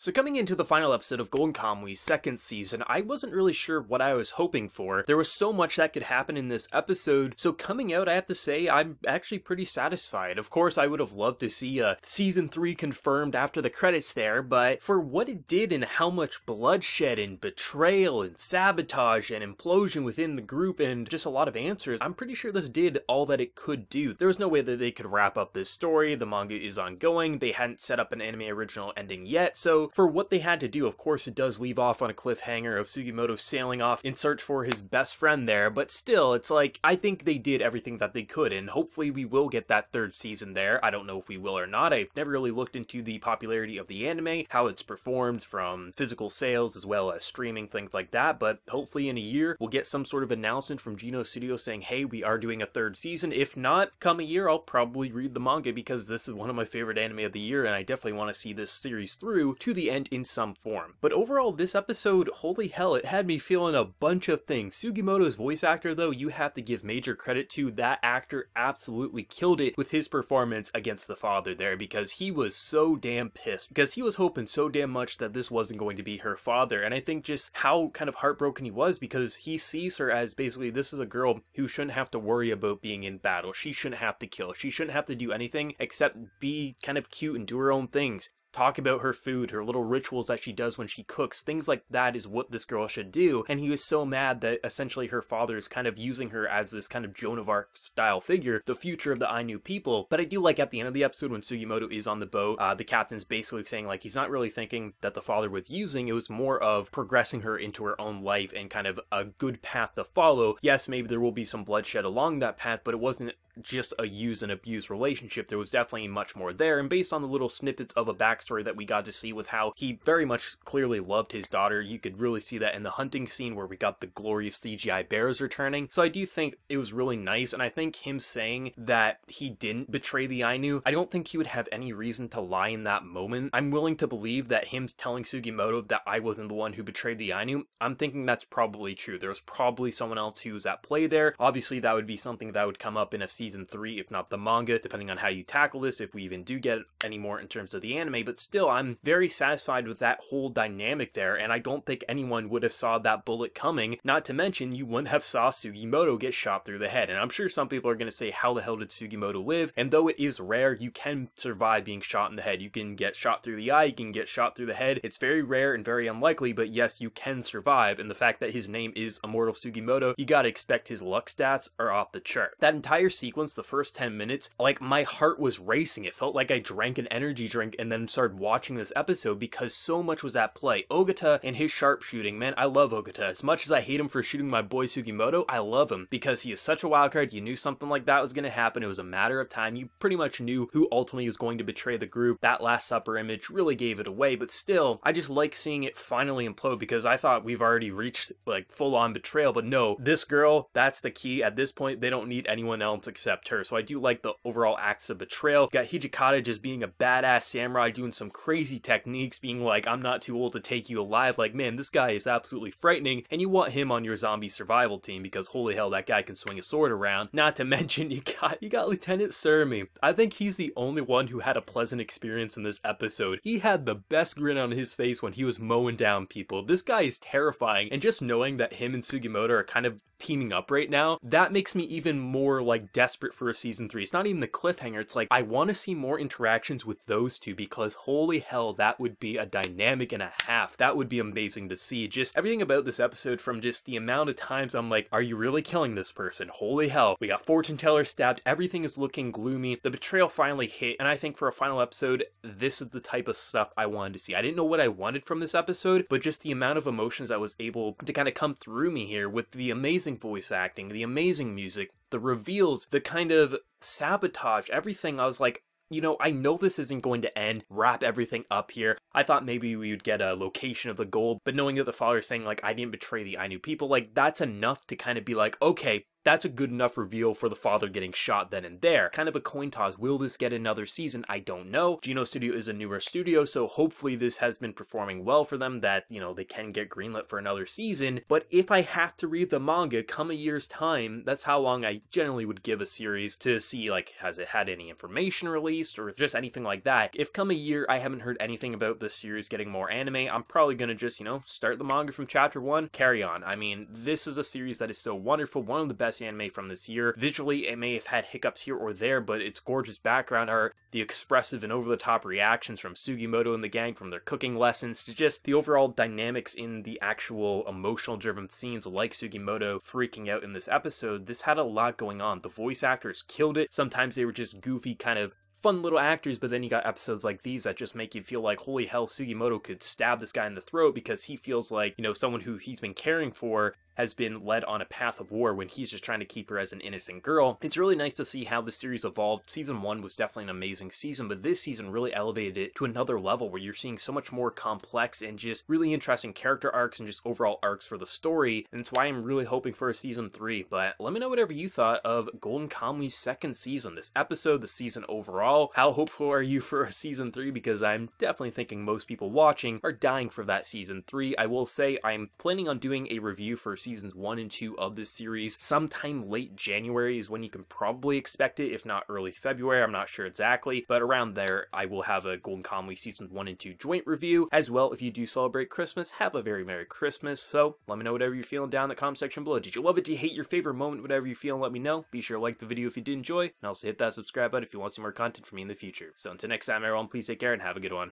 So coming into the final episode of Golden Kamuy's second season, I wasn't really sure what I was hoping for. There was so much that could happen in this episode, so coming out, I have to say, I'm actually pretty satisfied. Of course, I would have loved to see season 3 confirmed after the credits there, but for what it did and how much bloodshed and betrayal and sabotage and implosion within the group and just a lot of answers, I'm pretty sure this did all that it could do. There was no way that they could wrap up this story. The manga is ongoing. They hadn't set up an anime original ending yet, so for what they had to do, of course, it does leave off on a cliffhanger of Sugimoto sailing off in search for his best friend there, but still, it's like, I think they did everything that they could, and hopefully we will get that third season there. I don't know if we will or not. I've never really looked into the popularity of the anime, how it's performed from physical sales as well as streaming, things like that, but hopefully in a year, we'll get some sort of announcement from Geno Studio saying, hey, we are doing a third season. If not, come a year, I'll probably read the manga because this is one of my favorite anime of the year, and I definitely want to see this series through to the end in some form. But overall, this episode, holy hell, it had me feeling a bunch of things. Sugimoto's voice actor, though, you have to give major credit to. That actor absolutely killed it with his performance against the father there, because he was so damn pissed, because he was hoping so damn much that this wasn't going to be her father. And I think just how kind of heartbroken he was, because he sees her as basically, this is a girl who shouldn't have to worry about being in battle. She shouldn't have to kill. She shouldn't have to do anything except be kind of cute and do her own things. Talk about her food, her little rituals that she does when she cooks, things like that is what this girl should do. And he was so mad that essentially her father is kind of using her as this kind of Joan of Arc style figure, the future of the Ainu people. But I do like at the end of the episode when Sugimoto is on the boat, the captain's basically saying like he's not really thinking that the father was using, it was more of progressing her into her own life and kind of a good path to follow. Yes, maybe there will be some bloodshed along that path, but it wasn't just a use and abuse relationship. There was definitely much more there, and based on the little snippets of a backstory that we got to see with how he very much clearly loved his daughter, you could really see that in the hunting scene where we got the glorious CGI bears returning. So I do think it was really nice, and I think him saying that he didn't betray the Ainu, I don't think he would have any reason to lie in that moment. I'm willing to believe that him telling Sugimoto that I wasn't the one who betrayed the Ainu, I'm thinking that's probably true. There was probably someone else who's at play there. Obviously that would be something that would come up in a season 3, if not the manga, depending on how you tackle this, if we even do get any more in terms of the anime. But still, I'm very satisfied with that whole dynamic there, and I don't think anyone would have saw that bullet coming. Not to mention, you wouldn't have saw Sugimoto get shot through the head. And I'm sure some people are going to say, how the hell did Sugimoto live? And though it is rare, you can survive being shot in the head. You can get shot through the eye, you can get shot through the head. It's very rare and very unlikely, but yes, you can survive. And the fact that his name is Immortal Sugimoto, you gotta expect his luck stats are off the chart. That entire sequence, the first 10 minutes, like my heart was racing. It felt like I drank an energy drink and then started watching this episode because so much was at play. Ogata and his sharpshooting, man, I love Ogata. As much as I hate him for shooting my boy Sugimoto, I love him because he is such a wild card. You knew something like that was going to happen. It was a matter of time. You pretty much knew who ultimately was going to betray the group. That Last Supper image really gave it away, but still, I just like seeing it finally implode because I thought we've already reached like full-on betrayal, but no, this girl, that's the key. At this point, they don't need anyone else except her. So I do like the overall acts of betrayal. Got Hijikata just being a badass samurai, doing some crazy techniques, being like, I'm not too old to take you alive. Like, man, this guy is absolutely frightening, and you want him on your zombie survival team because holy hell, that guy can swing a sword around. Not to mention, you got Lieutenant Surmi. I think he's the only one who had a pleasant experience in this episode. He had the best grin on his face when he was mowing down people. This guy is terrifying, and just knowing that him and Sugimoto are kind of teaming up right now, that makes me even more like desperate for a season 3. It's not even the cliffhanger, it's like I want to see more interactions with those two because holy hell, that would be a dynamic and a half. That would be amazing to see. Just everything about this episode, from just the amount of times I'm like, are you really killing this person? Holy hell. We got fortune teller stabbed, everything is looking gloomy, the betrayal finally hit, and I think for a final episode, this is the type of stuff I wanted to see. I didn't know what I wanted from this episode, but just the amount of emotions that was able to kind of come through me here with the amazing voice acting, the amazing music, the reveals, the kind of sabotage, everything. I was like, you know, I know this isn't going to end, wrap everything up here. I thought maybe we would get a location of the gold, but knowing that the father is saying like, I didn't betray the Ainu people, like that's enough to kind of be like, okay, that's a good enough reveal for the father getting shot then and there. Kind of a coin toss. Will this get another season? I don't know. Geno Studio is a newer studio, so hopefully this has been performing well for them, that, you know, they can get greenlit for another season. But if I have to read the manga come a year's time, that's how long I generally would give a series to see, like, has it had any information released or just anything like that. If come a year I haven't heard anything about this series getting more anime, I'm probably gonna just, you know, start the manga from chapter 1, carry on. I mean, this is a series that is so wonderful, one of the best anime from this year. Visually, it may have had hiccups here or there, but its gorgeous background art, the expressive and over-the-top reactions from Sugimoto and the gang, from their cooking lessons to just the overall dynamics in the actual emotional-driven scenes like Sugimoto freaking out in this episode. This had a lot going on. The voice actors killed it. Sometimes they were just goofy, kind of fun little actors, but then you got episodes like these that just make you feel like, holy hell, Sugimoto could stab this guy in the throat because he feels like, you know, someone who he's been caring for has been led on a path of war when he's just trying to keep her as an innocent girl. It's really nice to see how the series evolved. Season 1 was definitely an amazing season, but this season really elevated it to another level where you're seeing so much more complex and just really interesting character arcs and just overall arcs for the story, and it's why I'm really hoping for a season 3. But let me know whatever you thought of Golden Kamuy's second season, this episode, the season overall. How hopeful are you for a season 3? Because I'm definitely thinking most people watching are dying for that season 3. I will say I'm planning on doing a review for seasons 1 and 2 of this series sometime late January is when you can probably expect it, if not early February. I'm not sure exactly, but around there I will have a Golden Kamuy seasons 1 and 2 joint review as well. If you do celebrate Christmas, have a very Merry Christmas. So let me know whatever you're feeling down in the comment section below. Did you love it? Do you hate your favorite moment? Whatever you feel, let me know. Be sure to like the video if you did enjoy, and also hit that subscribe button if you want some more content from me in the future. So until next time, everyone, please take care and have a good one.